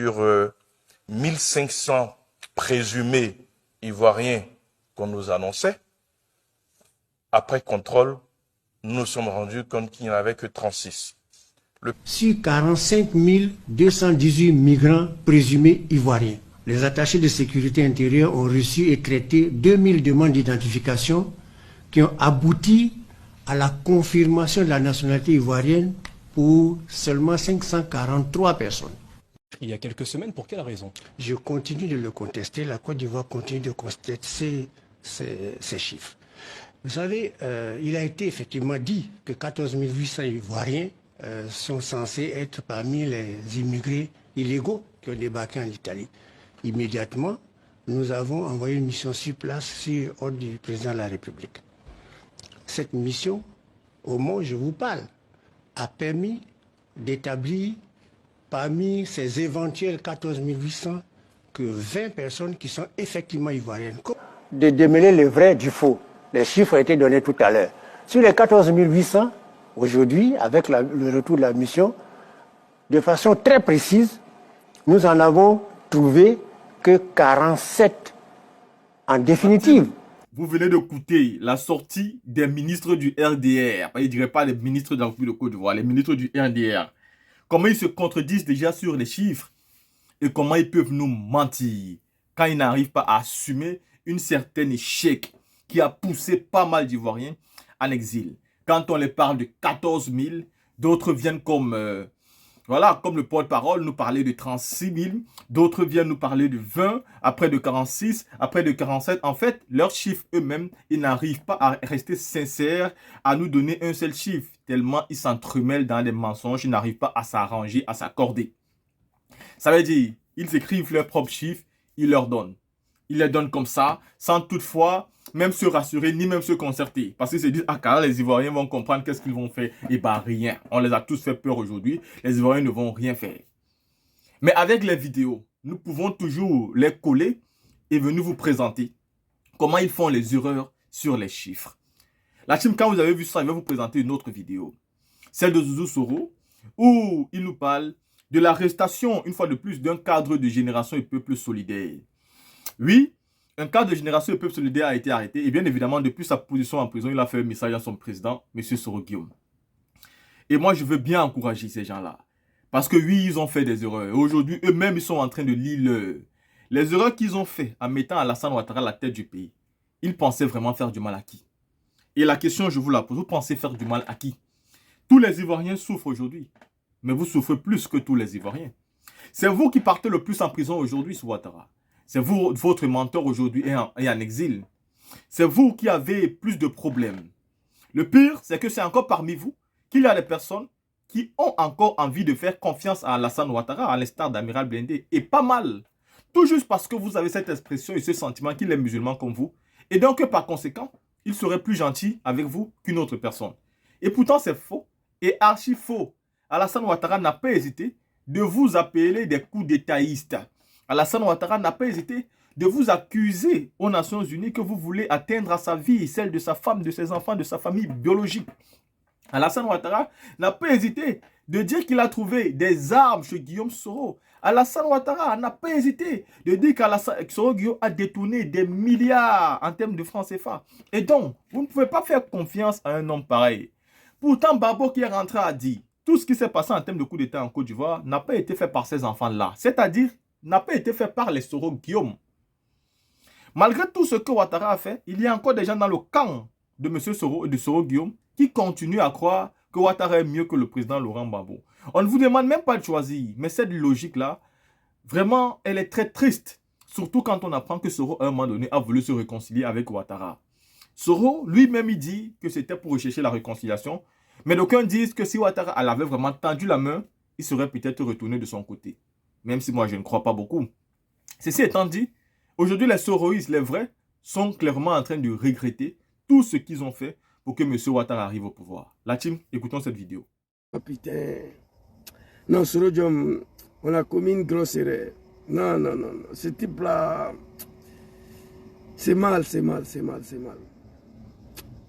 sur 1500 présumés ivoiriens qu'on nous annonçait. Après contrôle, nous nous sommes rendus compte qu'il n'y en avait que 36. Sur 45 218 migrants présumés ivoiriens, les attachés de sécurité intérieure ont reçu et traité 2000 demandes d'identification qui ont abouti à la confirmation de la nationalité ivoirienne pour seulement 543 personnes. Il y a quelques semaines, pour quelle raison? Je continue de le contester, la Côte d'Ivoire continue de contester ces chiffres. Vous savez, il a été effectivement dit que 14 800 Ivoiriens sont censés être parmi les immigrés illégaux qui ont débarqué en Italie. Immédiatement, nous avons envoyé une mission sur place sur ordre du président de la République. Cette mission, au moment où je vous parle, a permis d'établir parmi ces éventuels 14 800 que 20 personnes qui sont effectivement ivoiriennes. De démêler le vrai du faux. Les chiffres ont été donnés tout à l'heure. Sur les 14 800, aujourd'hui, avec le retour de la mission, de façon très précise, nous en avons trouvé que 47 en définitive. Vous venez d'écouter la sortie des ministres du RDR. Je ne dirais pas les ministres de la République de Côte d'Ivoire, les ministres du RDR. Comment ils se contredisent déjà sur les chiffres et comment ils peuvent nous mentir quand ils n'arrivent pas à assumer une certaine échec qui a poussé pas mal d'Ivoiriens en exil. Quand on les parle de 14 000, d'autres viennent comme le porte-parole nous parler de 36 000, d'autres viennent nous parler de 20, après de 46, après de 47. En fait, leurs chiffres eux-mêmes, ils n'arrivent pas à rester sincères, à nous donner un seul chiffre, tellement ils s'entremêlent dans des mensonges, ils n'arrivent pas à s'arranger, à s'accorder. Ça veut dire, ils écrivent leurs propres chiffres, ils leur donnent. Ils les donnent comme ça, sans toutefois même se rassurer, ni même se concerter. Parce qu'ils se disent, ah, car les Ivoiriens vont comprendre qu'est-ce qu'ils vont faire. Et bah rien. On les a tous fait peur aujourd'hui. Les Ivoiriens ne vont rien faire. Mais avec les vidéos, nous pouvons toujours les coller et venir vous présenter comment ils font les erreurs sur les chiffres. La team, quand vous avez vu ça, je vais vous présenter une autre vidéo. Celle de Zouzou Soro, où il nous parle de l'arrestation, une fois de plus, d'un cadre de Génération et Peuple Solidaire. Oui, un cadre de Génération et Peuple Solidaire a été arrêté. Et bien évidemment, depuis sa position en prison, il a fait un message à son président, M. Soro Guillaume. Et moi, je veux bien encourager ces gens-là. Parce que oui, ils ont fait des erreurs. Et aujourd'hui, eux-mêmes, ils sont en train de lire les erreurs qu'ils ont fait en mettant Alassane Ouattara à la tête du pays. Ils pensaient vraiment faire du mal à qui? Et la question, je vous la pose, vous pensez faire du mal à qui? Tous les Ivoiriens souffrent aujourd'hui. Mais vous souffrez plus que tous les Ivoiriens. C'est vous qui partez le plus en prison aujourd'hui sur Ouattara. C'est vous, votre mentor aujourd'hui est en exil. C'est vous qui avez plus de problèmes. Le pire, c'est que c'est encore parmi vous qu'il y a des personnes qui ont encore envie de faire confiance à Alassane Ouattara, à l'instar d'Amiral Blindé. Et pas mal. Tout juste parce que vous avez cette expression et ce sentiment qu'il est musulman comme vous. Et donc, par conséquent, il serait plus gentil avec vous qu'une autre personne. Et pourtant, c'est faux. Et archi faux. Alassane Ouattara n'a pas hésité de vous appeler des coups d'étatistes. Alassane Ouattara n'a pas hésité de vous accuser aux Nations Unies que vous voulez atteindre à sa vie, celle de sa femme, de ses enfants, de sa famille biologique. Alassane Ouattara n'a pas hésité de dire qu'il a trouvé des armes chez Guillaume Soro. Alassane Ouattara n'a pas hésité de dire qu'Alassane Soro Guillaume a détourné des milliards en termes de francs CFA. Et donc, vous ne pouvez pas faire confiance à un homme pareil. Pourtant, Babo qui est rentré a dit tout ce qui s'est passé en termes de coup d'État en Côte d'Ivoire n'a pas été fait par ces enfants-là. C'est-à-dire, n'a pas été fait par les Soro Guillaume. Malgré tout ce que Ouattara a fait, il y a encore des gens dans le camp de M. Soro et de Soro Guillaume qui continuent à croire que Ouattara est mieux que le président Laurent Gbagbo. On ne vous demande même pas de choisir, mais cette logique-là, vraiment, elle est très triste. Surtout quand on apprend que Soro, à un moment donné, a voulu se réconcilier avec Ouattara. Soro, lui-même, il dit que c'était pour rechercher la réconciliation, mais d'aucuns disent que si Ouattara avait vraiment tendu la main, il serait peut-être retourné de son côté. Même si moi, je ne crois pas beaucoup. Ceci étant dit, aujourd'hui, les soroïstes, les vrais, sont clairement en train de regretter tout ce qu'ils ont fait pour que M. Ouattara arrive au pouvoir. La team, écoutons cette vidéo. Oh putain. Non, Soro Guillaume, on a commis une grosse erreur. Non, non, non, non. Ce type-là, c'est mal, c'est mal, c'est mal, c'est mal.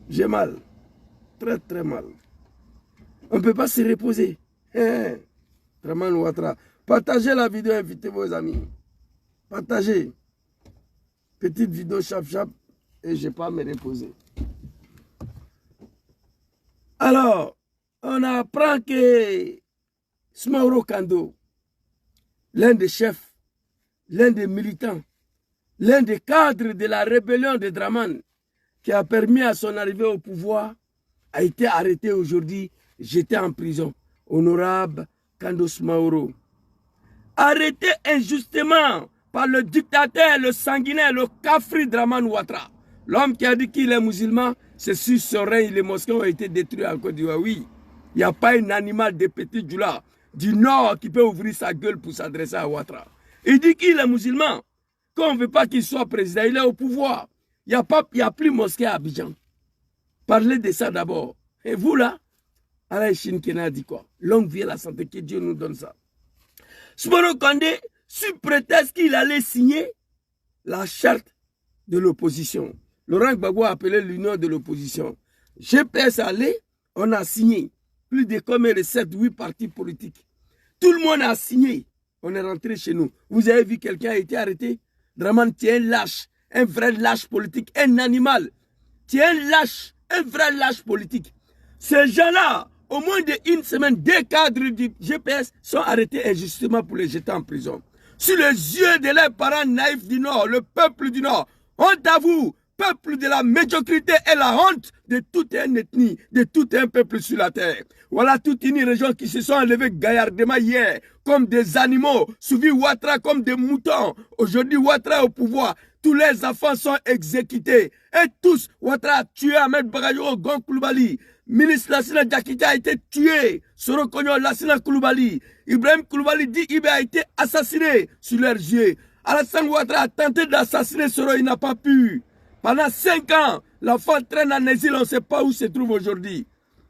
J'ai mal. Très, très mal. On ne peut pas se reposer. Hein? Vraiment, Ouattara. Partagez la vidéo, invitez vos amis. Partagez. Petite vidéo chap et je n'ai pas à me reposer. Alors, on apprend que Smaoro Kando, l'un des chefs, l'un des militants, l'un des cadres de la rébellion de Draman, qui a permis à son arrivée au pouvoir, a été arrêté aujourd'hui, jeté en prison. Honorable Kando Smaoro. Arrêté injustement par le dictateur, le sanguinaire, le Kafri Draman Ouattara. L'homme qui a dit qu'il est musulman, c'est sur son règne, les mosquées ont été détruites en Côte d'Ivoire. Oui, il n'y a pas un animal de petit Djoula du Nord qui peut ouvrir sa gueule pour s'adresser à Ouattara. Il dit qu'il est musulman. Quand on ne veut pas qu'il soit président, il est au pouvoir. Il n'y a plus mosquée à Abidjan. Parlez de ça d'abord. Et vous là, Alain Chinkena dit quoi? Longue vie et la santé, que Dieu nous donne ça. Smaoro Kandé, sous prétexte qu'il allait signer la charte de l'opposition. Laurent Gbagbo a appelé l'union de l'opposition. GPS allé, on a signé. Plus de comme 7-8 partis politiques. Tout le monde a signé. On est rentré chez nous. Vous avez vu quelqu'un a été arrêté? Draman, tu es un lâche, un vrai lâche politique, un animal. Tu es un lâche, un vrai lâche politique. Ces gens-là, au moins d'une semaine, 2 cadres du GPS sont arrêtés injustement pour les jeter en prison. Sur les yeux de leurs parents naïfs du Nord, le peuple du Nord, honte à vous, peuple de la médiocrité et la honte de toute une ethnie, de tout un peuple sur la terre. Voilà toute une région qui se sont enlevés gaillardement hier, comme des animaux, suivi Ouattara comme des moutons. Aujourd'hui, Ouattara est au pouvoir. Tous les enfants sont exécutés. Et tous, Ouattara a tué Ahmed Bagayogo Gon Koulibaly. Ministre Lassina Diakité a été tué. Soro Kogno Lassina Koulibaly. Ibrahim Koulibaly dit qu'il a été assassiné sur leurs yeux. Alassane Ouattara a tenté d'assassiner Soro, il n'a pas pu. Pendant 5 ans, l'enfant traîne en exil, on ne sait pas où se trouve aujourd'hui.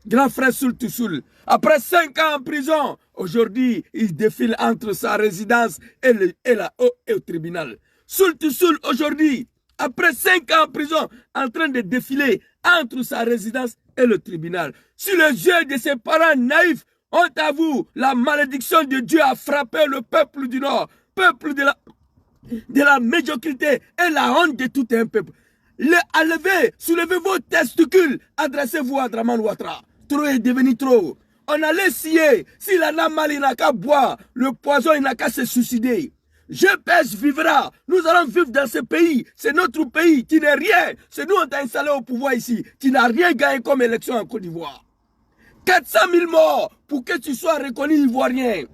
Grand frère Soul Toussoul. Après 5 ans en prison, aujourd'hui, il défile entre sa résidence et au tribunal. Soul Toussoul, aujourd'hui, après 5 ans en prison, en train de défiler entre sa résidence et le tribunal. Sur les yeux de ses parents naïfs, honte à vous, la malédiction de Dieu a frappé le peuple du Nord, peuple de la médiocrité et la honte de tout un peuple. Soulevez vos testicules, adressez-vous à Draman Ouattara. Trop est devenu trop. On allait scier, s'il en a mal, il n'a qu'à boire, le poison, il n'a qu'à se suicider. GPS vivra, nous allons vivre dans ce pays, c'est notre pays, tu n'es rien, c'est nous on t'a installé au pouvoir ici, tu n'as rien gagné comme élection en Côte d'Ivoire. 400 000 morts pour que tu sois reconnu ivoirien.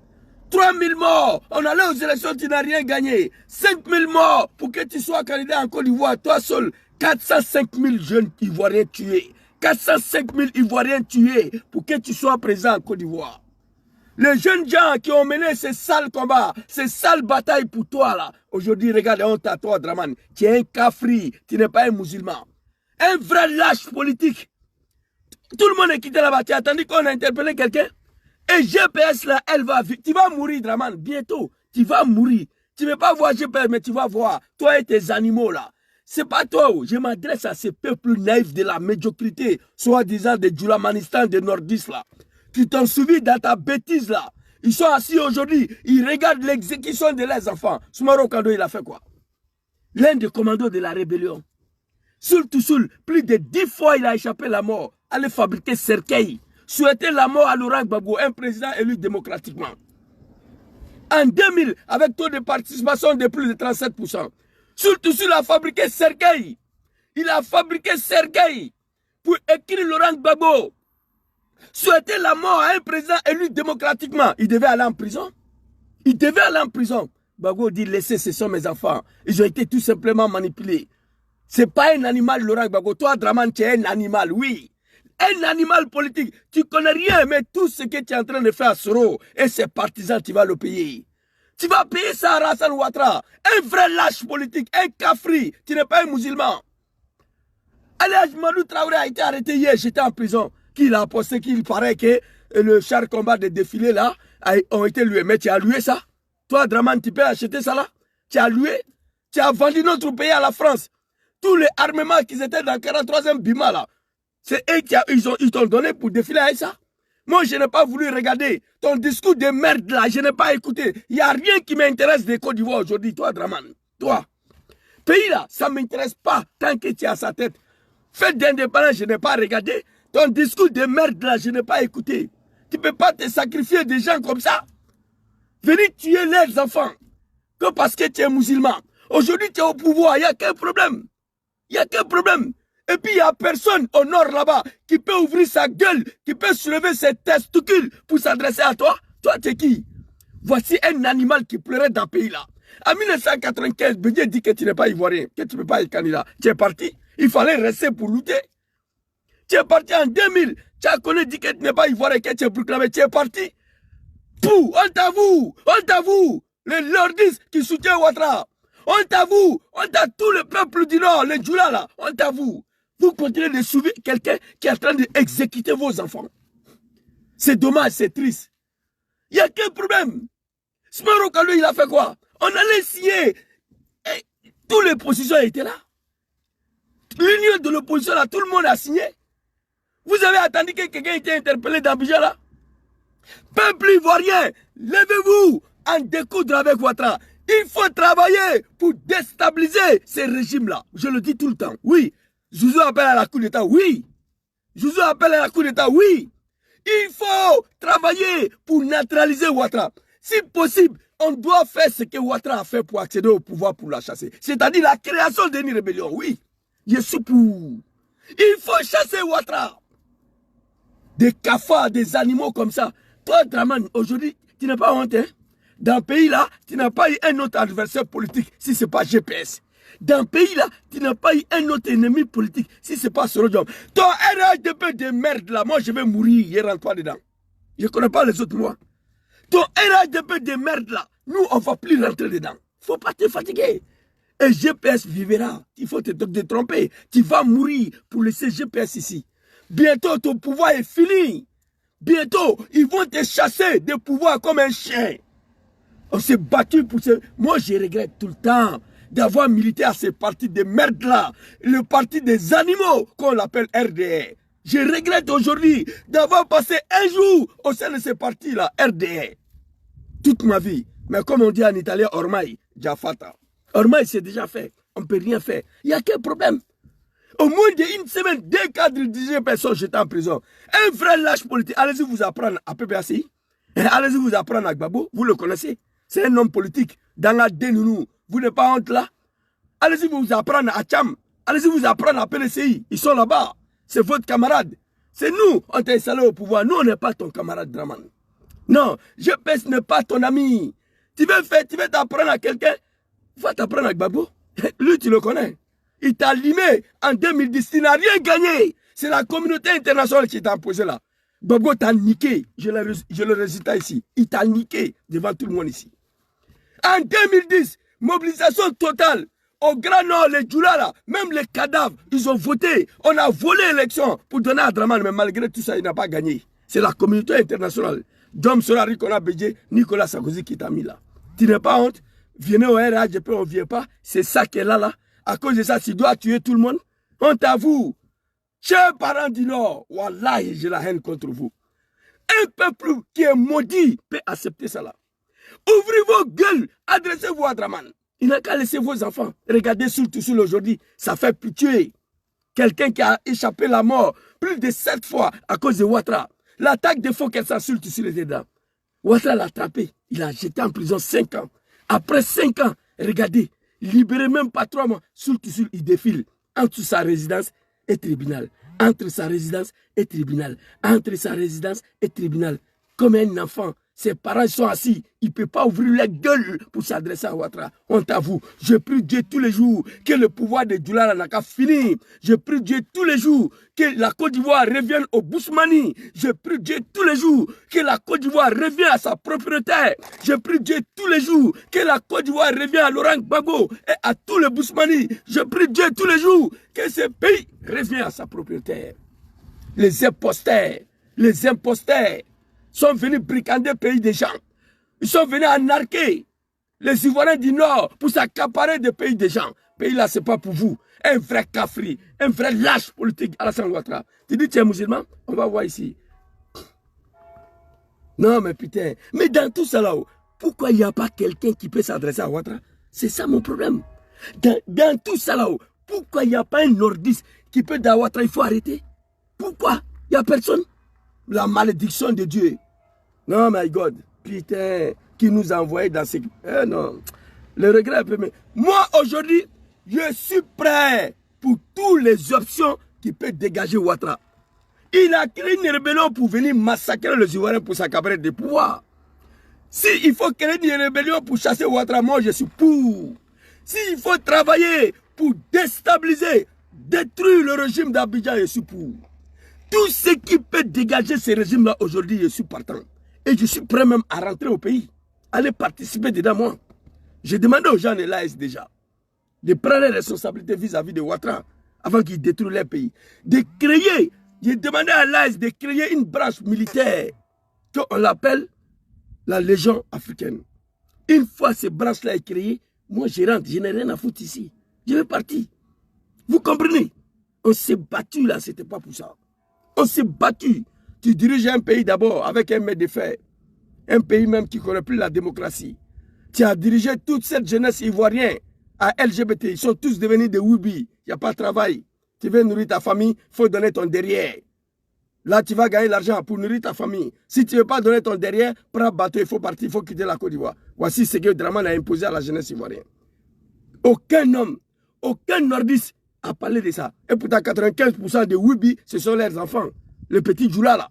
3 000 morts, on allait aux élections, tu n'as rien gagné. 5 000 morts pour que tu sois candidat en Côte d'Ivoire, toi seul. 405 000 jeunes Ivoiriens tués. 405 000 Ivoiriens tués pour que tu sois présent en Côte d'Ivoire. Les jeunes gens qui ont mené ces sales combats, ces sales batailles pour toi là. Aujourd'hui, regarde, honte à toi, Draman. Tu es un kafri, tu n'es pas un musulman. Un vrai lâche politique. Tout le monde est quitté là-bas. Tu as attendu qu'on a interpellé quelqu'un? Et GPS là, elle va vite. Tu vas mourir, Draman, bientôt. Tu vas mourir. Tu ne veux pas voir GPS, mais tu vas voir. Toi et tes animaux là. C'est pas toi. Je m'adresse à ces peuples naïfs de la médiocrité, soi-disant des Djoulamanistan, des nordistes là. Tu t'en souviens dans ta bêtise là. Ils sont assis aujourd'hui, ils regardent l'exécution de leurs enfants. Smaoro Kando, il a fait quoi? L'un des commandos de la rébellion. Soul Toussoul, plus de 10 fois il a échappé la mort. Allait fabriquer cercueil. Souhaiter la mort à Laurent Gbagbo, un président élu démocratiquement. En 2000, avec taux de participation de plus de 37%. Soul Toussoul a fabriqué cercueil. Il a fabriqué cercueil pour écrire Laurent Gbagbo. Souhaiter la mort à un président élu démocratiquement. Il devait aller en prison. Il devait aller en prison. Gbagbo dit, laissez, ce sont mes enfants. Ils ont été tout simplement manipulés. Ce n'est pas un animal, Laurent Gbagbo. Toi, Draman, tu es un animal, oui. Un animal politique. Tu ne connais rien, mais tout ce que tu es en train de faire à Soro et ses partisans, tu vas le payer. Tu vas payer ça à Alassane Ouattara. Un vrai lâche politique, un kafri. Tu n'es pas un musulman. Alej Madou Traoré a été arrêté hier, j'étais en prison. Qu'il a posté qu'il paraît que le char combat de défilé là ont été loués. Mais tu as loué ça? Toi, Draman, tu peux acheter ça là? Tu as loué? Tu as vendu notre pays à la France. Tous les armements qui étaient dans le 43e Bima là, c'est eux qui ils t'ont donné pour défiler avec ça. Moi, je n'ai pas voulu regarder ton discours de merde là. Je n'ai pas écouté. Il n'y a rien qui m'intéresse des Côte d'Ivoire aujourd'hui, toi, Draman. Toi. Pays là, ça ne m'intéresse pas tant que tu es à sa tête. Fête d'indépendance, je n'ai pas regardé. Ton discours de merde là, je n'ai pas écouté. Tu ne peux pas te sacrifier des gens comme ça. Venir tuer leurs enfants. Que parce que tu es musulman. Aujourd'hui, tu es au pouvoir, il n'y a qu'un problème. Il n'y a qu'un problème. Et puis, il n'y a personne au nord là-bas qui peut ouvrir sa gueule, qui peut soulever ses testicules pour s'adresser à toi. Toi, tu es qui? Voici un animal qui pleurait dans le pays là. En 1995, Bédié dit que tu n'es pas ivoirien, que tu ne peux pas être candidat. Tu es parti. Il fallait rester pour lutter. Tu es parti en 2000. Tu as connu, dit que tu n'es pas ivoirien, que tu es proclamé. Tu es parti. Pou, on t'avoue. On t'avoue. Les lordistes qui soutiennent Ouattara. On t'avoue. On t'a tout le peuple du Nord, les Djoula là. On t'avoue. Vous continuez de suivre quelqu'un qui est en train d'exécuter vos enfants. C'est dommage, c'est triste. Il n'y a qu'un problème. Smaro Kalou, il a fait quoi? On allait signer. Et tous les positions étaient là. L'union de l'opposition là, tout le monde a signé. Vous avez attendu que quelqu'un ait été interpellé dans Abidjan là? Peuple ivoirien, levez-vous en découdre avec Ouattara. Il faut travailler pour déstabiliser ces régimes-là. Je le dis tout le temps. Oui. Zouzou appelle à la coup d'État. Oui. Zouzou appelle à la coup d'État. Oui. Il faut travailler pour neutraliser Ouattara. Si possible, on doit faire ce que Ouattara a fait pour accéder au pouvoir pour la chasser. C'est-à-dire la création d'une rébellion. Oui. Je suis pour. Il faut chasser Ouattara. Des cafards, des animaux comme ça. Toi, Draman, aujourd'hui, tu n'as pas honte, hein? Dans le pays là, tu n'as pas eu un autre adversaire politique si ce n'est pas GPS. Dans le pays là, tu n'as pas eu un autre ennemi politique si ce n'est pas Sorodium. Ton RHDP de merde là, moi je vais mourir, je ne rentre pas dedans. Je ne connais pas les autres moi. Ton RHDP de merde là, nous on ne va plus rentrer dedans. Il ne faut pas te fatiguer. Et GPS vivra. Il faut te tromper. Tu vas mourir pour laisser GPS ici. Bientôt ton pouvoir est fini. Bientôt, ils vont te chasser de pouvoir comme un chien. On s'est battu pour ce... Moi, je regrette tout le temps d'avoir milité à ces partis de merde-là. Le parti des animaux, qu'on l'appelle RDR. Je regrette aujourd'hui d'avoir passé un jour au sein de ces partis-là, RDR. Toute ma vie. Mais comme on dit en italien, ormai, già fatta. Ormai, c'est déjà fait. On ne peut rien faire. Il n'y a qu'un problème. Au moins d'une semaine, 2 cadres de 18 personnes j'étais en prison. Un vrai lâche politique. Allez-y vous apprendre à PPACI. Allez-y vous apprendre à Gbagbo. Vous le connaissez. C'est un homme politique. Dans la dénounou. Vous n'êtes pas honte là. Allez-y vous apprendre à Tcham. Allez-y vous apprendre à PLCI. Ils sont là-bas. C'est votre camarade. C'est nous, on t'a installé au pouvoir. Nous, on n'est pas ton camarade Draman. Non, GPS n'est pas ton ami. Tu veux t'apprendre à quelqu'un. Va t'apprendre à Gbagbo. Lui, tu le connais. Il t'a limé en 2010. Tu n'as rien gagné. C'est la communauté internationale qui t'a imposé là. Gbagbo t'a niqué. J'ai le résultat ici. Il t'a niqué devant tout le monde ici. En 2010, mobilisation totale. Au Grand Nord, les Djoula là, même les cadavres, ils ont voté. On a volé l'élection pour donner à Draman, mais malgré tout ça, il n'a pas gagné. C'est la communauté internationale. Dom Solari, Nicolas Bédié, Nicolas Sarkozy qui t'a mis là. Tu n'es pas honte? Venez au RHDP, on ne vient pas. C'est ça qui est là. À cause de ça, tu dois tuer tout le monde. On t'avoue. Chers parents du Nord, wallahi, j'ai la haine contre vous. Un peuple qui est maudit peut accepter ça là. Ouvrez vos gueules, adressez-vous à Draman. Il n'a qu'à laisser vos enfants. Regardez surtout aujourd'hui, ça fait pitié. Quelqu'un qui a échappé la mort plus de 7 fois à cause de Ouattara. L'attaque de faux qu'elle s'insulte sur les dents. Ouattara l'a attrapé. Il a jeté en prison 5 ans. Après 5 ans, regardez, libéré même pas 3 mois, surtout il défile entre sa résidence et tribunal. Entre sa résidence et tribunal. Entre sa résidence et tribunal. Comme un enfant. Ses parents sont assis, il ne peut pas ouvrir la gueule pour s'adresser à Ouattara. On t'avoue, je prie Dieu tous les jours que le pouvoir de Djoula n'a qu'à finir. Je prie Dieu tous les jours que la Côte d'Ivoire revienne au Bousmani. Je prie Dieu tous les jours que la Côte d'Ivoire revienne à sa propriété. Je prie Dieu tous les jours que la Côte d'Ivoire revienne à Laurent Gbagbo et à tous les Bousmani. Je prie Dieu tous les jours que ce pays revienne à sa propriété. Les imposteurs sont venus bricander le pays des gens. Ils sont venus anarquer les Ivoiriens du Nord pour s'accaparer des pays des gens. Ce pays là, ce n'est pas pour vous. Un vrai cafri, un vrai lâche politique, Alassane Ouattara. Tu dis tu es musulman? On va voir ici. Non, mais putain. Mais dans tout ça là-haut, pourquoi il n'y a pas quelqu'un qui peut s'adresser à Ouattara? C'est ça mon problème. Dans tout ça là-haut, pourquoi il n'y a pas un nordiste qui peut dire à Ouattara, il faut arrêter? Pourquoi? Il n'y a personne. La malédiction de Dieu. Non, my God. Putain, qui nous a envoyé dans ces... non. Le regret est peu... Moi, aujourd'hui, je suis prêt pour toutes les options qui peuvent dégager Ouattara. Il a créé une rébellion pour venir massacrer les Ivoiriens pour s'accaparer des pouvoirs. S'il faut créer une rébellion pour chasser Ouattara, moi je suis pour. S'il faut travailler pour déstabiliser, détruire le régime d'Abidjan, je suis pour. Tout ce qui peut dégager ce régime-là aujourd'hui, je suis partant. Et je suis prêt même à rentrer au pays. Aller participer dedans moi. J'ai demandé aux gens de l'AS déjà de prendre les responsabilités vis-à-vis de Ouattara avant qu'ils détruisent leur pays. De créer, j'ai demandé à l'AS de créer une branche militaire qu'on l'appelle la Légion africaine. Une fois cette branche-là est créée, moi je rentre, je n'ai rien à foutre ici. Je vais partir. Vous comprenez? On s'est battu là, c'était pas pour ça. On s'est battu. Tu diriges un pays d'abord avec un maître de fer. Un pays même qui ne connaît plus la démocratie. Tu as dirigé toute cette jeunesse ivoirienne à LGBT. Ils sont tous devenus des Wubi. Il n'y a pas de travail. Tu veux nourrir ta famille, il faut donner ton derrière. Là, tu vas gagner l'argent pour nourrir ta famille. Si tu ne veux pas donner ton derrière, prends un bateau, il faut partir, il faut quitter la Côte d'Ivoire. Voici ce que Dramane a imposé à la jeunesse ivoirienne. Aucun homme, aucun nordiste a parlé de ça. Et pourtant, 95% des Wubi, ce sont leurs enfants. Le petit Djoula là.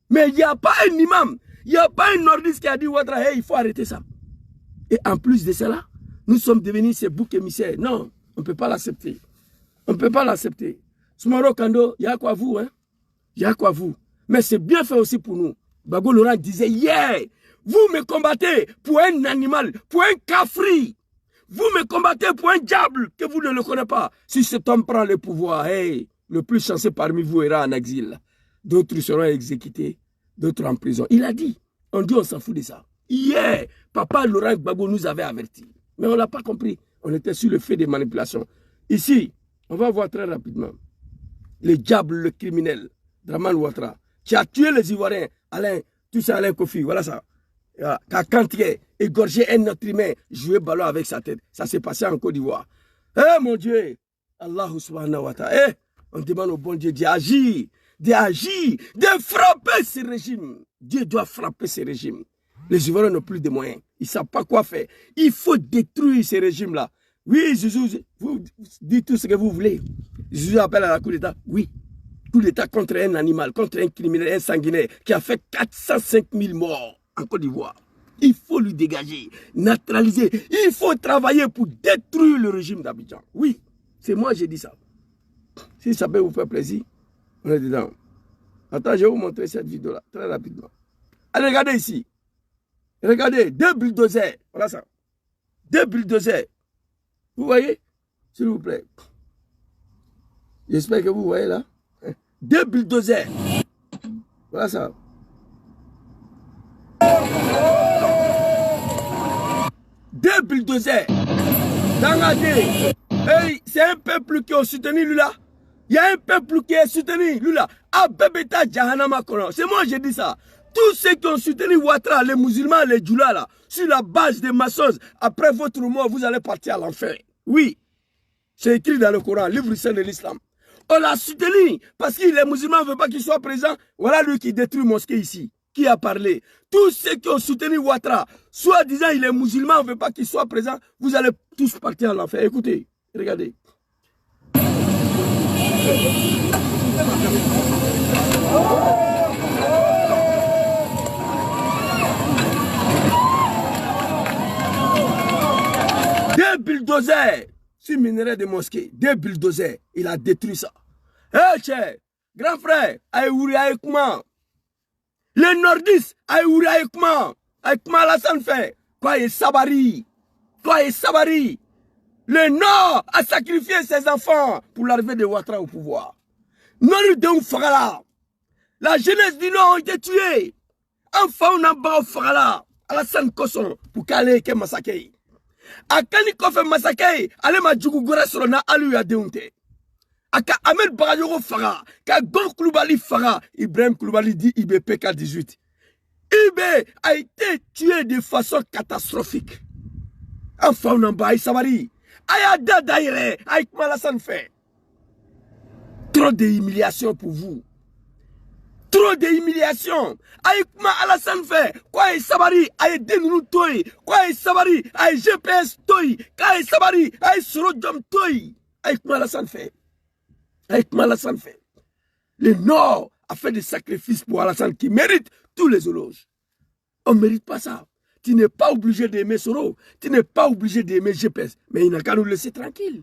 Mais il n'y a pas un imam, il n'y a pas un nordiste qui a dit Ouattara, hey, il faut arrêter ça. Et en plus de cela, nous sommes devenus ces boucs émissaires. Non, on ne peut pas l'accepter. On ne peut pas l'accepter. Soumaro Kando, il y a quoi vous, hein? Il y a quoi vous? Mais c'est bien fait aussi pour nous. Bago Laurent disait, yeah, vous me combattez pour un animal, pour un cafri. Vous me combattez pour un diable que vous ne le connaissez pas. Si cet homme prend le pouvoir, hey, le plus chanceux parmi vous ira en exil. D'autres seront exécutés, d'autres en prison. Il a dit, on dit on s'en fout de ça. Hier, papa Laurent Gbagbo nous avait avertis. Mais on ne l'a pas compris. On était sur le fait des manipulations. Ici, on va voir très rapidement. Le diable, le criminel, Dramane Ouattara, qui a tué les Ivoiriens, Alain Kofi, voilà ça. Qui a cantier, égorgé un autre humain, joué ballon avec sa tête. Ça s'est passé en Côte d'Ivoire. Eh mon Dieu, Allah subhanahu wa ta'ala, on demande au bon Dieu d'agir, de frapper ce régime. Dieu doit frapper ce régime. Les Ivoiriens n'ont plus de moyens. Ils ne savent pas quoi faire. Il faut détruire ce régime-là. Oui, Zouzou, vous dites tout ce que vous voulez. Zouzou appelle à la coup d'État. Oui. Coup d'État contre un animal, contre un criminel, un sanguinaire qui a fait 405 000 morts en Côte d'Ivoire. Il faut lui dégager, neutraliser. Il faut travailler pour détruire le régime d'Abidjan. Oui, c'est moi qui ai dit ça. Si ça peut vous faire plaisir, on est dedans. Attends, je vais vous montrer cette vidéo-là, très rapidement. Allez, regardez ici. Regardez, 2 bulldozers. Voilà ça. 2 bulldozers. Vous voyez? S'il vous plaît. J'espère que vous voyez là. 2 bulldozers. Voilà ça. Deux bulldozers. Hey, c'est un peuple qui a soutenu lui là. Il y a un peuple qui a soutenu lui là. Abebeta Jahanama Koran. C'est moi qui dis ça. Tous ceux qui ont soutenu Ouattara, les musulmans, les djoulas là, sur la base des maçons, après votre mort, vous allez partir à l'enfer. Oui. C'est écrit dans le Coran, livre saint de l'islam. On l'a soutenu parce que les musulmans ne veulent pas qu'il soit présent. Voilà lui qui détruit mosquée ici. Qui a parlé? Tous ceux qui ont soutenu Ouattara, soit disant il est musulman, on ne veut pas qu'il soit présent, vous allez tous partir à l'enfer. Écoutez, regardez. Deux bulldozers sur minerai de mosquée, 2 bulldozers, il a détruit ça. Hé, cher, grand frère, Aïouri Aïkouma, les nordistes, Aïouri Aïkouma, Aïkouma Alassane fait, quoi est Sabari, le Nord a sacrifié ses enfants pour l'arrivée de Ouattara au pouvoir. Nord de Fagala, la jeunesse du Nord a été tuée. Enfin, on a bas au Fagala, Alassane Kosson, pour qu'elle ait massacré. Akani kofe masakei ale ma jugu gore soro na alu ya deunte aka Ahmed Bagayogo faga ka Gon Koulibaly faga Ibrahim Koulibaly dit IBPK 18 Ibe a été tué de façon catastrophique. Enfin, on en bas, Sabari. Ayada Daire, Aïk Malassane fait. Trop d'humiliation pour vous. Trop d'humiliation. Aïkma Alassane fait. Quoi Sabari, aïe Denounou Toy. Quoi Sabari, aïe GPS Toy. Quoi Sabari, aïe Sorodjom Toy. Aïkma Alassane fait. Aïkma Alassane fait. Le Nord a fait des sacrifices pour Alassane qui mérite tous les éloges. On ne mérite pas ça. Tu n'es pas obligé d'aimer Soro. Tu n'es pas obligé d'aimer GPS. Mais il n'a qu'à nous laisser tranquille.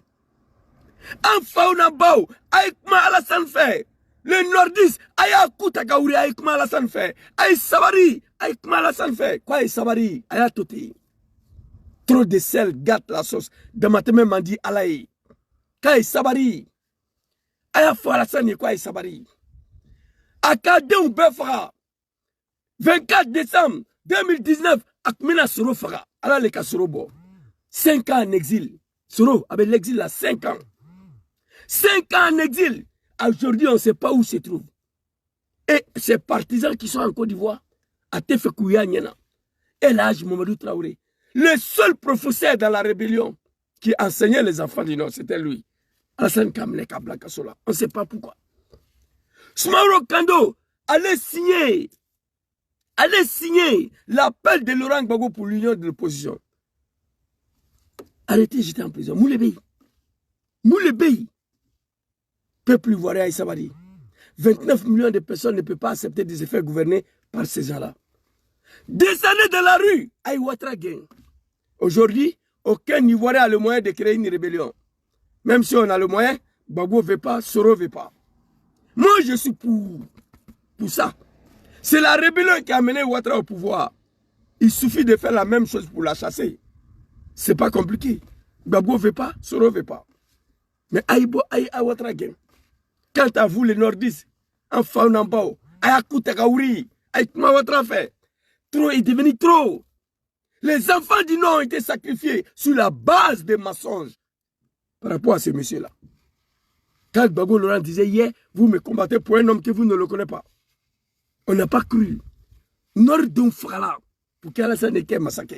Enfin, on a beau. Aïkma Alassane fait. Le nordiste, Aya Koutakaouri, Aïkma Alassane fait. Aïe Sabari, Aïkma Alassane fait. Quoi Sabari, Aya Toti. Trop de sel gâte la sauce. Damateme mandi alaï. Quoi Sabari. Aya Fou Alassane, quoi Sabari. Akade ou Befra. 24 décembre 2019, Akmina Soro Fara. Allah le Kasorobo. 5 ans en exil. Soro, avec l'exil là, 5 ans. 5 ans en exil. Aujourd'hui, on ne sait pas où se trouve. Et ces partisans qui sont en Côte d'Ivoire, à Tefekouya Nyena, et l'âge Mamadou Traoré, le seul professeur dans la rébellion qui enseignait les enfants du Nord, c'était lui. Alassane Kamle Kabla Kassola. On ne sait pas pourquoi. Smauro Kando allait signer l'appel de Laurent Gbagbo pour l'union de l'opposition. Arrêtez, j'étais en prison. Moulébéi. Peuple ivoirien et Sabari. 29 millions de personnes ne peuvent pas accepter de se faire gouverner par ces gens-là. Descendez de la rue, Aïwatra Gang. Aujourd'hui, aucun Ivoirien a le moyen de créer une rébellion. Même si on a le moyen, Gbagbo ne veut pas, Soro ne veut pas. Moi, je suis pour ça. C'est la rébellion qui a amené Ouattara au pouvoir. Il suffit de faire la même chose pour la chasser. C'est pas compliqué. Gbagbo ne veut pas, Soro ne veut pas. Mais Aïwatra Gang. Quant à vous, les nordistes, en Faunambao, Ayakutakaouri, Aïkma Ouattara fait. Trop est devenu trop. Les enfants du Nord ont été sacrifiés sur la base des mensonges par rapport à ces messieurs-là. Quand Gbagbo Laurent disait hier, vous me combattez pour un homme que vous ne le connaissez pas. On n'a pas cru. Nord d'un frala, pour qu'Alassane Eke massacre.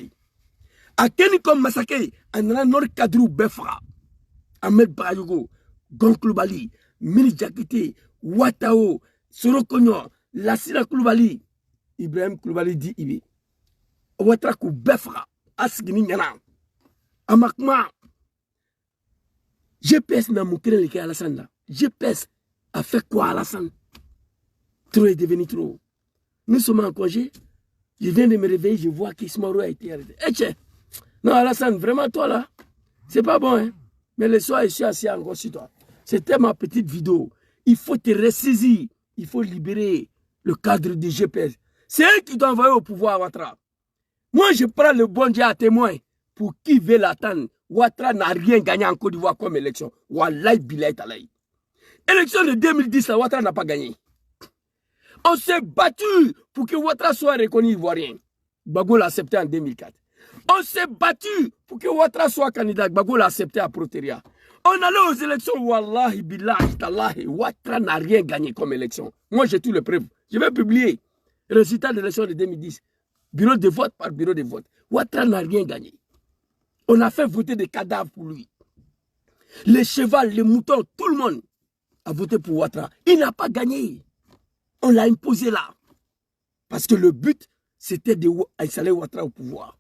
À Kenny comme massacre, on a Nord Kadrou Befra, Ahmed Barayogo, Gonkloubali, Mini Diakité, Ouattao, Sorokonyo, Lassina Koulibaly, Ibrahim Koulibaly dit Ibi. Ouattara Kou Befra, Asgini Nyana, Amakma. GPS n'a montré le cas Alassane là. GPS a fait quoi Alassane? Trop est devenu trop. Nous sommes en congé. Je viens de me réveiller, je vois qu'Ismaoro a été arrêté. Eh, non Alassane, vraiment toi là, c'est pas bon hein. Mais le soir, je suis assis encore sur toi. C'était ma petite vidéo. Il faut te ressaisir. Il faut libérer le cadre du GPS. C'est eux qui doivent envoyer au pouvoir Ouattara. Moi, je prends le bon Dieu à témoin pour qui veut l'attendre. Ouattara n'a rien gagné en Côte d'Ivoire comme élection. Wallahi billahi talaï. Élection de 2010, la Ouattara n'a pas gagné. On s'est battu pour que Ouattara soit reconnu ivoirien. Gbagbo l'a accepté en 2004. On s'est battu pour que Ouattara soit candidat. Gbagbo l'a accepté à Proteria. On allait aux élections, wallahi, billahi, tallahi, Ouattara n'a rien gagné comme élection. Moi, j'ai tout le preuve. Je vais publier le résultat de l'élection de 2010. Bureau de vote par bureau de vote. Ouattara n'a rien gagné. On a fait voter des cadavres pour lui. Les chevaux, les moutons, tout le monde a voté pour Ouattara. Il n'a pas gagné. On l'a imposé là. Parce que le but, c'était d'installer Ouattara au pouvoir.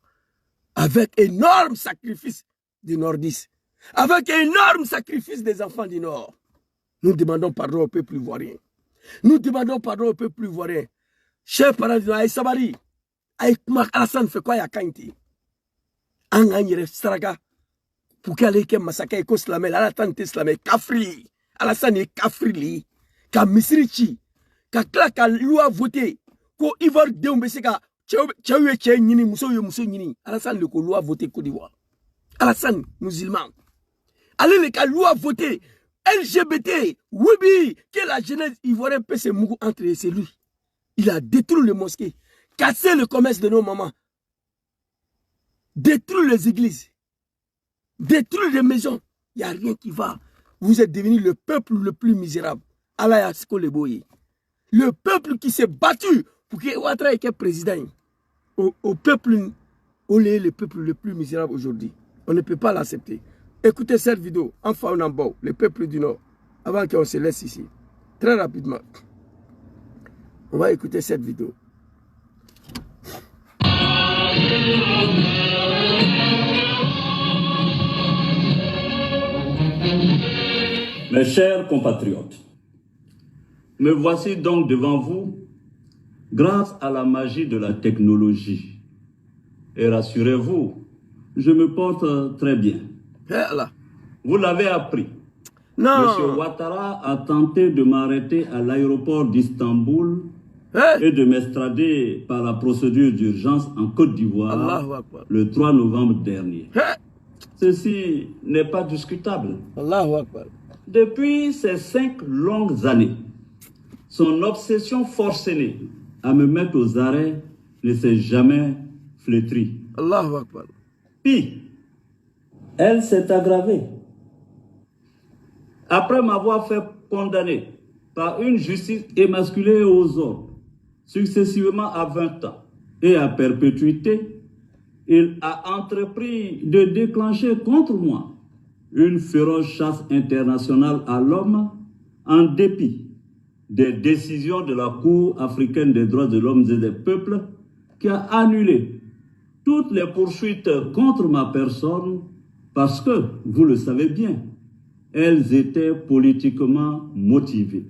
Avec énorme sacrifice des nordistes. Avec énorme sacrifice des enfants du Nord. Nous demandons pardon au peuple ivoirien. Nous demandons pardon au peuple ivoirien. Chers parents du Nord, Sabari, Aïkma Alassane fait quoi à Kainti? Anganyere Straga, pour qu'elle ait massacre et slamé, Alassane te slamé, Kafri, Alassane est Kafri, ka Misrichi, ka Klaka lui a voté, ko Ivoire de Mbeseka, Tchaoué Tché Nini, Mousso Nini, Alassane le ko lui a voté Côte d'Ivoire. Alassane, musulman. Allez, le cas lui a voté LGBT, Wibi, que la jeunesse ivoirienne peut se mourir entre eux, c'est lui. Il a détruit les mosquées, cassé le commerce de nos mamans, détruit les églises, détruit les maisons. Il n'y a rien qui va. Vous êtes devenu le peuple le plus misérable. Allah Yasko Leboye. Le peuple qui s'est battu pour que Ouattara soit président, au peuple, on est le peuple le plus misérable aujourd'hui. On ne peut pas l'accepter. Écoutez cette vidéo, enfin en bas, le peuple du Nord, avant qu'on se laisse ici. Très rapidement. On va écouter cette vidéo. Mes chers compatriotes, me voici donc devant vous grâce à la magie de la technologie. Et rassurez-vous, je me porte très bien. Vous l'avez appris. Non. Monsieur Ouattara a tenté de m'arrêter à l'aéroport d'Istanbul et de m'extrader par la procédure d'urgence en Côte d'Ivoire le 3 novembre dernier. Ceci n'est pas discutable. Allahu Akbar. Depuis ces 5 longues années, son obsession forcenée à me mettre aux arrêts ne s'est jamais flétrie. Allahu Akbar. Puis, elle s'est aggravée. Après m'avoir fait condamner par une justice émasculée aux ordres, successivement à 20 ans et à perpétuité, il a entrepris de déclencher contre moi une féroce chasse internationale à l'homme en dépit des décisions de la Cour africaine des droits de l'homme et des peuples qui a annulé toutes les poursuites contre ma personne parce que, vous le savez bien, elles étaient politiquement motivées.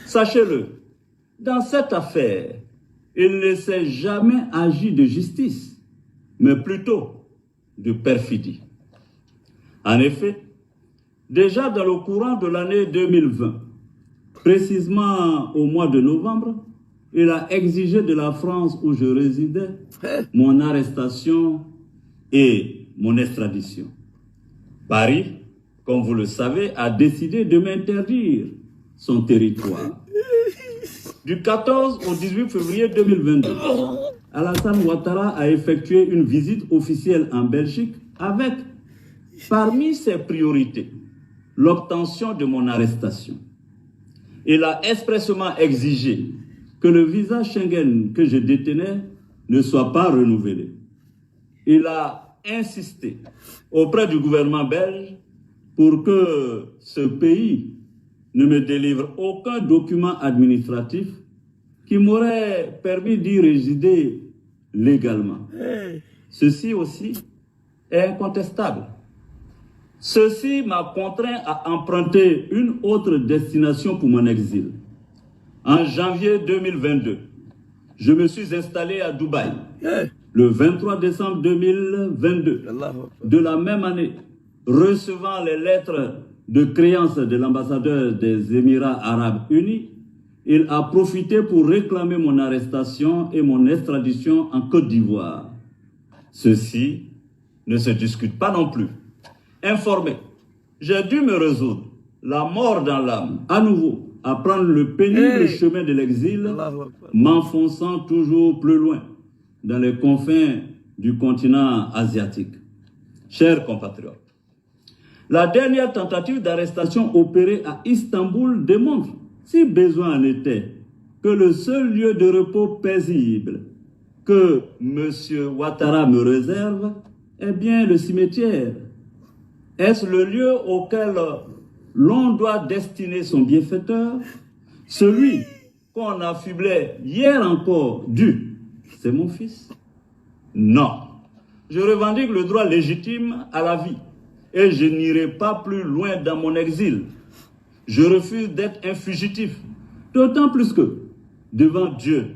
Sachez-le, dans cette affaire, il ne s'est jamais agi de justice, mais plutôt de perfidie. En effet, déjà dans le courant de l'année 2020, précisément au mois de novembre, il a exigé de la France où je résidais mon arrestation et mon extradition. Paris, comme vous le savez, a décidé de m'interdire son territoire. Du 14 au 18 février 2022, Alassane Ouattara a effectué une visite officielle en Belgique avec, parmi ses priorités, l'obtention de mon arrestation. Il a expressément exigé que le visa Schengen que je détenais ne soit pas renouvelé. Il a insisté auprès du gouvernement belge pour que ce pays ne me délivre aucun document administratif qui m'aurait permis d'y résider légalement. Ceci aussi est incontestable. Ceci m'a contraint à emprunter une autre destination pour mon exil. En janvier 2022, je me suis installé à Dubaï. Le 23 décembre 2022 de la même année, recevant les lettres de créance de l'ambassadeur des Émirats arabes unis, il a profité pour réclamer mon arrestation et mon extradition en Côte d'Ivoire. Ceci ne se discute pas non plus. Informé, j'ai dû me résoudre, la mort dans l'âme, à nouveau, à prendre le pénible chemin de l'exil, m'enfonçant toujours plus loin dans les confins du continent asiatique. Chers compatriotes, la dernière tentative d'arrestation opérée à Istanbul démontre, si besoin en était, que le seul lieu de repos paisible que M. Ouattara me réserve est bien le cimetière. Est-ce le lieu auquel l'on doit destiner son bienfaiteur? Celui qu'on affublait hier encore c'est mon fils? Non. Je revendique le droit légitime à la vie et je n'irai pas plus loin dans mon exil. Je refuse d'être un fugitif, d'autant plus que, devant Dieu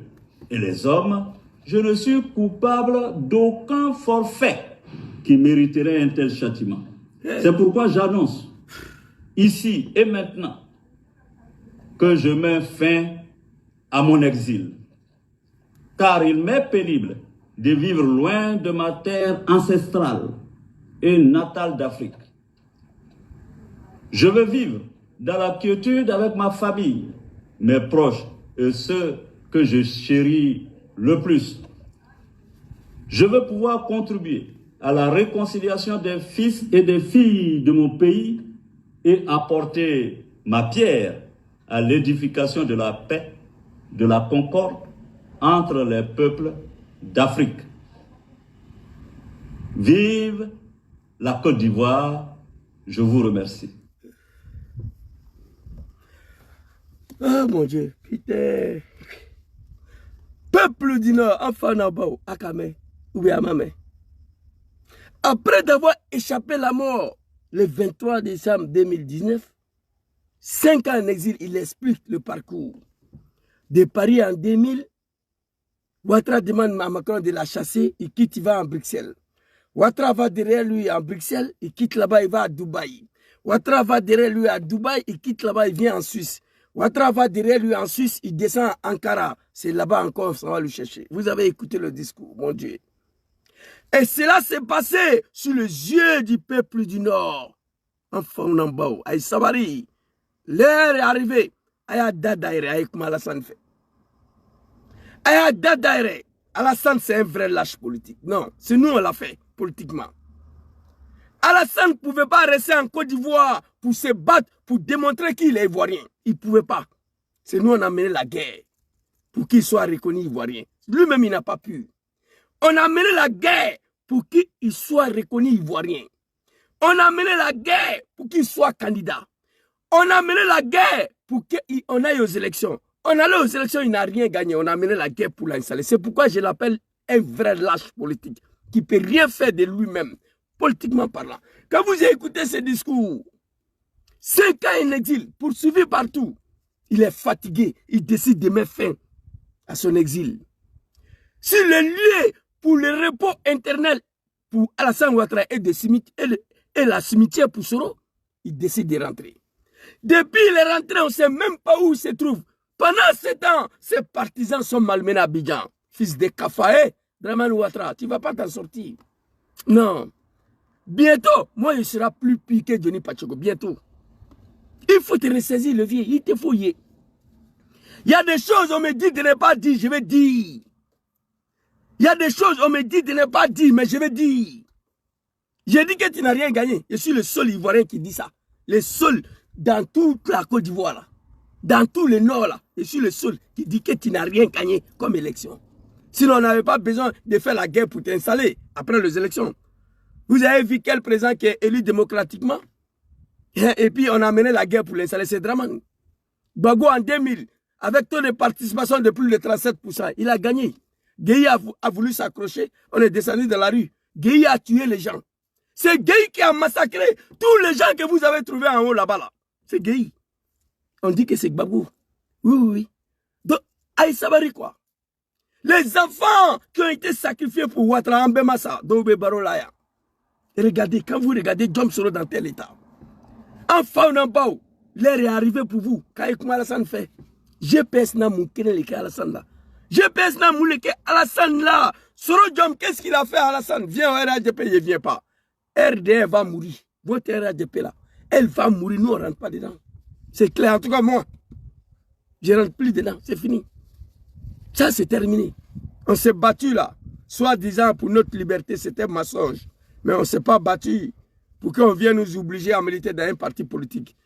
et les hommes, je ne suis coupable d'aucun forfait qui mériterait un tel châtiment. C'est pourquoi j'annonce, ici et maintenant, que je mets fin à mon exil. Car il m'est pénible de vivre loin de ma terre ancestrale et natale d'Afrique. Je veux vivre dans la quiétude avec ma famille, mes proches et ceux que je chéris le plus. Je veux pouvoir contribuer à la réconciliation des fils et des filles de mon pays et apporter ma pierre à l'édification de la paix de la concorde entre les peuples d'Afrique. Vive la Côte d'Ivoire, je vous remercie. Ah mon Dieu, putain. Peuple du Nord, enfin Nabao, Akame, ou bien Amame. Après d'avoir échappé la mort le 23 décembre 2019, 5 ans en exil, il explique le parcours. De Paris en 2000, Ouattara demande à Macron de la chasser, il quitte, il va en Bruxelles. Ouattara va derrière lui en Bruxelles, il quitte là-bas, il va à Dubaï. Ouattara va derrière lui à Dubaï, il quitte là-bas, il vient en Suisse. Ouattara va derrière lui en Suisse, il descend à Ankara. C'est là-bas encore, ça va le chercher. Vous avez écouté le discours, mon Dieu. Et cela s'est passé sous les yeux du peuple du Nord. Enfin, on en bas, Aïe Sabari. L'heure est arrivée. Aïe Dadaïre, Aïe Kumalasan fait. Aïe Dadaïre. Alassane, c'est un vrai lâche politique. Non, c'est nous, on l'a fait, politiquement. Alassane ne pouvait pas rester en Côte d'Ivoire pour se battre, pour démontrer qu'il est ivoirien. Il ne pouvait pas. C'est nous, on a mené la guerre pour qu'il soit reconnu ivoirien. Lui-même, il n'a pas pu. On a mené la guerre pour qu'il soit reconnu ivoirien. On a mené la guerre pour qu'il soit candidat. On a mené la guerre pour qu'on aille aux élections. On allait aux élections, il n'a rien gagné. On a mené la guerre pour l'installer. C'est pourquoi je l'appelle un vrai lâche politique qui ne peut rien faire de lui-même, politiquement parlant. Quand vous écoutez ce discours, 5 ans en exil, poursuivi partout, il est fatigué. Il décide de mettre fin à son exil. Si le lieu pour le repos éternel pour Alassane Ouattara et la cimetière pour Soro, il décide de rentrer. Depuis il est rentré, on ne sait même pas où il se trouve. Pendant 7 ans, ses partisans sont malmenés à Abidjan. Fils de Kafaé, Dramane Ouattara, tu ne vas pas t'en sortir. Non. Bientôt, moi, il sera plus piqué que Johnny Pacheco. Bientôt. Il faut te ressaisir le vieux. Il te faut y. Il y a des choses, on me dit de ne pas dire, je vais dire. Il y a des choses, on me dit de ne pas dire, mais je vais dire. J'ai dit que tu n'as rien gagné. Je suis le seul Ivoirien qui dit ça. Le seul dans toute la Côte d'Ivoire, là. Dans tout le Nord, là. Je suis le seul qui dit que tu n'as rien gagné comme élection. Sinon, on n'avait pas besoin de faire la guerre pour t'installer après les élections. Vous avez vu quel président qui est élu démocratiquement? Et puis, on a mené la guerre pour l'installer. C'est Dramane. Gbagbo en 2000, avec taux de participation de plus de 37%, il a gagné. Gueye a voulu s'accrocher. On est descendu de la rue. Gueye a tué les gens. C'est Gueye qui a massacré tous les gens que vous avez trouvés en haut là-bas. Là. C'est Gueye. On dit que c'est Gbagbo. Oui, oui, oui. Donc, Aïe Sabari quoi? Les enfants qui ont été sacrifiés pour Ouattara Mbemassa, Dobe Barolaya. Regardez, quand vous regardez Djom Soro dans tel état. Enfin, on en bas, l'air est arrivé pour vous. Quand Alassane fait, GPS n'a moukene leke Alassane là. GPS n'a mouleke Alassane là. Soro Djom, qu'est-ce qu'il a fait à Alassane? Viens au RADP, il ne vient pas. RDR va mourir. Votre RADP là, elle va mourir. Nous, on ne rentre pas dedans. C'est clair, en tout cas, moi, je ne rentre plus dedans. C'est fini. Ça, c'est terminé. On s'est battu là, soi-disant pour notre liberté, c'était un mensonge. Mais on ne s'est pas battu pour qu'on vienne nous obliger à militer dans un parti politique.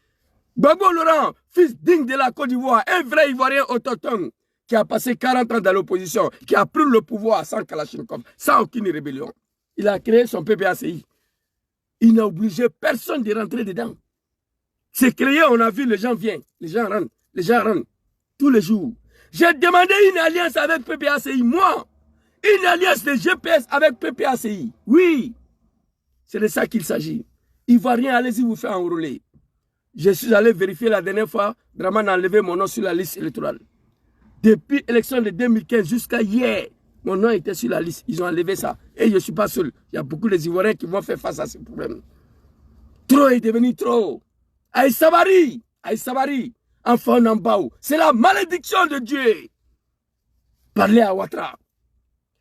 Gbagbo Laurent, fils digne de la Côte d'Ivoire, un vrai Ivoirien autochtone, qui a passé 40 ans dans l'opposition, qui a pris le pouvoir sans Kalachnikov, sans aucune rébellion. Il a créé son PPACI. Il n'a obligé personne de rentrer dedans. C'est créé, on a vu, les gens viennent, les gens rentrent, tous les jours. J'ai demandé une alliance avec PPACI, moi. Une alliance de GPS avec PPACI. Oui. C'est de ça qu'il s'agit. Ivoirien, allez-y vous faire enrôler. Je suis allé vérifier la dernière fois, Dramane a enlevé mon nom sur la liste électorale. Depuis l'élection de 2015 jusqu'à hier, mon nom était sur la liste. Ils ont enlevé ça. Et je ne suis pas seul. Il y a beaucoup d'Ivoiriens qui vont faire face à ces problèmes. Trop est devenu trop. Aïe Sabari, enfant Nambaou, c'est la malédiction de Dieu. Parlez à Ouattara.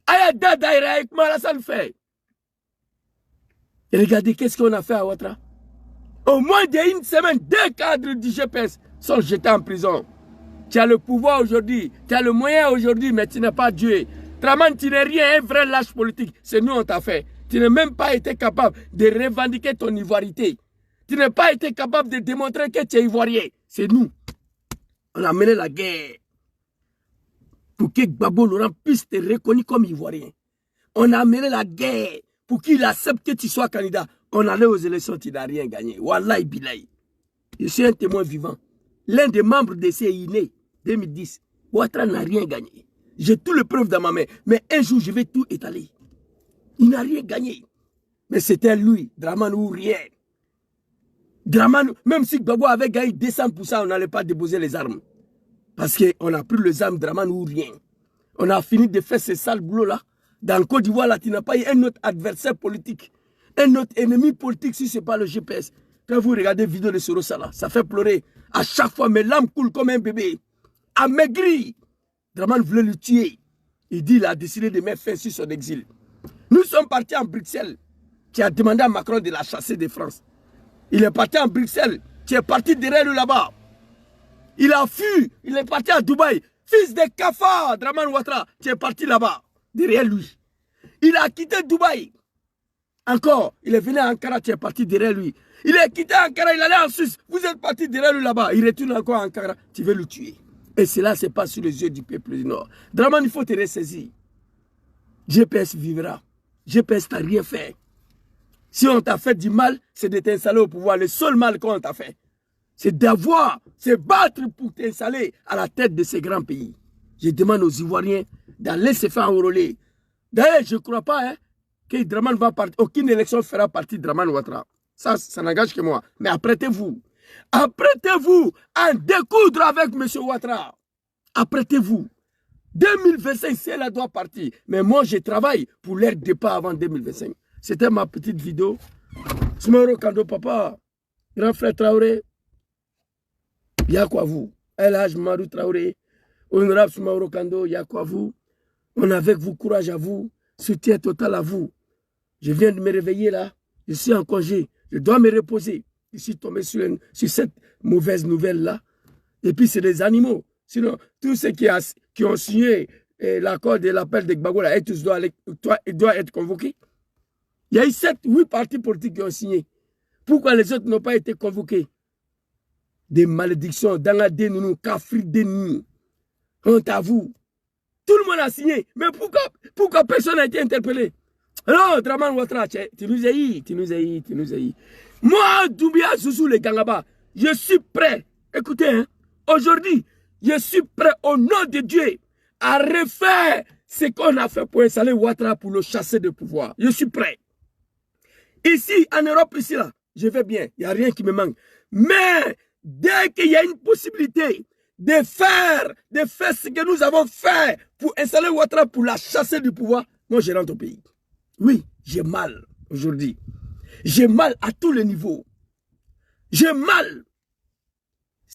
Aïe Dadaïre avec Alassane fait. Et regardez qu'est-ce qu'on a fait à Ouattara. Au moins d'une semaine, 2 cadres du GPS sont jetés en prison. Tu as le pouvoir aujourd'hui, tu as le moyen aujourd'hui, mais tu n'es pas Dieu. Dramane, tu n'es rien, un vrai lâche politique. C'est nous on t'a fait. Tu n'as même pas été capable de revendiquer ton ivoirité. Tu n'as pas été capable de démontrer que tu es ivoirien. C'est nous. On a mené la guerre. pour que Gbagbo Laurent puisse te reconnaître comme Ivoirien. On a mené la guerre pour qu'il accepte que tu sois candidat. On allait aux élections, tu n'as rien gagné. Wallahi billahi. Je suis un témoin vivant. L'un des membres de CINE 2010, Ouattara n'a rien gagné. J'ai tout le preuve dans ma main. Mais un jour, je vais tout étaler. Il n'a rien gagné. Mais c'était lui, Dramane ou rien. Dramane, même si Gbagbo avait gagné 200%, on n'allait pas déposer les armes. Parce qu'on a pris les armes Dramane ou rien. On a fini de faire ce sale boulot-là. Dans le Côte d'Ivoire, là, tu n'as pas eu un autre adversaire politique. Un autre ennemi politique si ce n'est pas le GPS. Quand vous regardez la vidéo de Sorosa, là, ça fait pleurer. À chaque fois, mes larmes coulent comme un bébé. Amaigri. Dramane voulait le tuer. Il dit qu'il a décidé de mettre fin sur son exil. Nous sommes partis en Bruxelles, qui a demandé à Macron de la chasser de France. Il est parti en Bruxelles, qui est parti derrière lui là-bas. Il a fui, il est parti à Dubaï. Fils de cafard, Dramane Ouattara, qui est parti là-bas, derrière lui. Il a quitté Dubaï. Encore, il est venu à Ankara, qui est parti derrière lui. Il est quitté Ankara, il allait en Suisse. Vous êtes parti derrière lui là-bas. Il retourne encore à Ankara, tu veux le tuer. Et cela se passe sous les yeux du peuple du Nord. Dramane, il faut te ressaisir. GPS vivra. GPS t'a rien fait. Si on t'a fait du mal, c'est de t'installer au pouvoir. Le seul mal qu'on t'a fait, c'est d'avoir, c'est battre pour t'installer à la tête de ces grands pays. Je demande aux Ivoiriens d'aller se faire enrôler. D'ailleurs, je ne crois pas que Dramane va partir. Aucune élection fera partie de Dramane Ouattara. Ça n'engage que moi. Mais apprêtez-vous. Apprêtez-vous à découdre avec M. Ouattara. Apprêtez-vous. 2025, c'est elle doit partir. Mais moi, je travaille pour leur départ avant 2025. C'était ma petite vidéo. Soumaoro Kando, papa, grand frère Traoré, il y a quoi vous? El Hadj Mamadou Traoré, honorable Soumaoro Kando, il y a quoi vous? On est avec vous, courage à vous, soutien total à vous. Je viens de me réveiller là, je suis en congé, je dois me reposer. Je suis tombé sur cette mauvaise nouvelle-là. Et puis, c'est des animaux. Sinon, tous ceux qui ont signé l'accord de l'appel de Gbagbo, là, tous doivent être convoqués. Il y a eu 7-8 partis politiques qui ont signé. Pourquoi les autres n'ont pas été convoqués? Des malédictions, Dangadé Nounou, Kafri Denou. Honte à vous. Tout le monde a signé. Mais pourquoi personne n'a été interpellé? Non, Dramane Ouattara, tu nous as eu. Moi, Doumbia, Zouzou, les Gangaba, je suis prêt. Écoutez, hein, aujourd'hui, je suis prêt au nom de Dieu à refaire ce qu'on a fait pour installer Ouattara pour le chasser de pouvoir. Je suis prêt. Ici, en Europe, ici, là, je vais bien. Il n'y a rien qui me manque. Mais, dès qu'il y a une possibilité de faire ce que nous avons fait pour installer Ouattara pour la chasser du pouvoir, moi, je rentre au pays. Oui, j'ai mal aujourd'hui. J'ai mal à tous les niveaux. J'ai mal.